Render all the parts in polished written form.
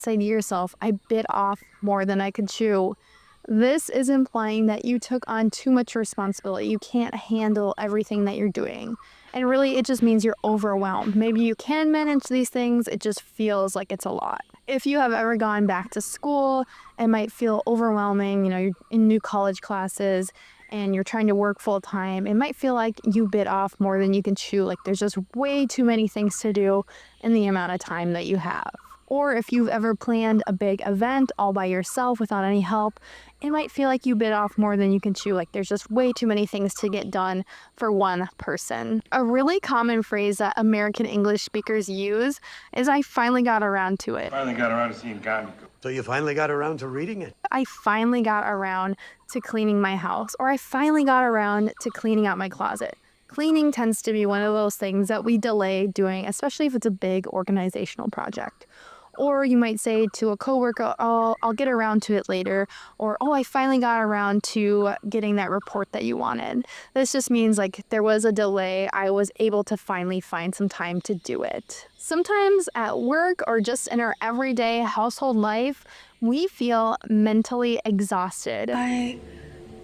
Say to yourself, I bit off more than I could chew. This is implying that you took on too much responsibility. You can't handle everything that you're doing. And really, it just means you're overwhelmed. Maybe you can manage these things, it just feels like it's a lot. If you have ever gone back to school, it might feel overwhelming. You're in new college classes and you're trying to work full time. It might feel like you bit off more than you can chew. Like there's just way too many things to do in the amount of time that you have. Or if you've ever planned a big event all by yourself without any help, it might feel like you bit off more than you can chew. Like there's just way too many things to get done for one person. A really common phrase that American English speakers use is I finally got around to it. Finally got around to seeing Gandhi. So you finally got around to reading it? I finally got around to cleaning my house, or I finally got around to cleaning out my closet. Cleaning tends to be one of those things that we delay doing, especially if it's a big organizational project. Or you might say to a coworker, oh, I'll get around to it later. Or, oh, I finally got around to getting that report that you wanted. This just means like there was a delay. I was able to finally find some time to do it. Sometimes at work or just in our everyday household life, we feel mentally exhausted. I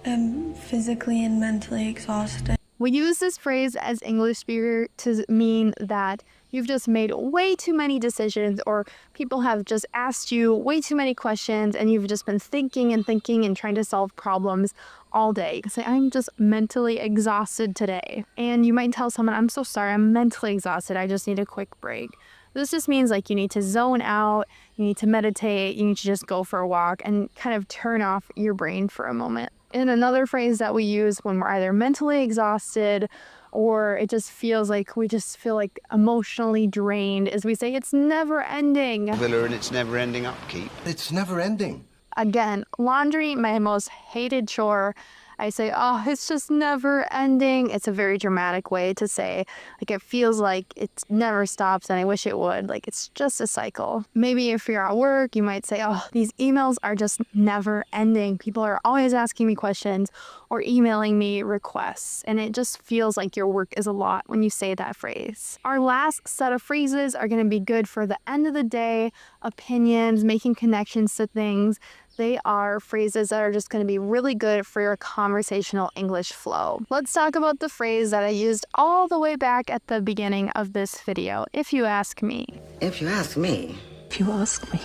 am physically and mentally exhausted. We use this phrase as English speaker to mean that you've just made way too many decisions, or people have just asked you way too many questions and you've just been thinking and trying to solve problems all day. You can say, I'm just mentally exhausted today. And you might tell someone, I'm so sorry, I'm mentally exhausted. I just need a quick break. This just means like you need to zone out, you need to meditate, you need to just go for a walk and kind of turn off your brain for a moment. And another phrase that we use when we're either mentally exhausted or it just feels like we just feel like emotionally drained is we say it's never ending. Villa and its never ending upkeep. It's never ending. Again, laundry, my most hated chore. I say, oh, it's just never ending. It's a very dramatic way to say, like, it feels like it never stops and I wish it would. Like, it's just a cycle. Maybe if you're at work, you might say, oh, these emails are just never ending. People are always asking me questions or emailing me requests. And it just feels like your work is a lot when you say that phrase. Our last set of phrases are going to be good for the end of the day, opinions, making connections to things. They are phrases that are just going to be really good for your conversational English flow. Let's talk about the phrase that I used all the way back at the beginning of this video, if you ask me. If you ask me. If you ask me.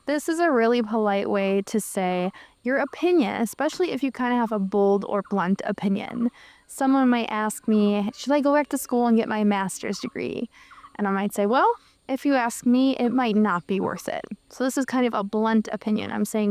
This is a really polite way to say your opinion, especially if you kind of have a bold or blunt opinion. Someone might ask me, should I go back to school and get my master's degree? And I might say, well, if you ask me, it might not be worth it. So this is kind of a blunt opinion. I'm saying no.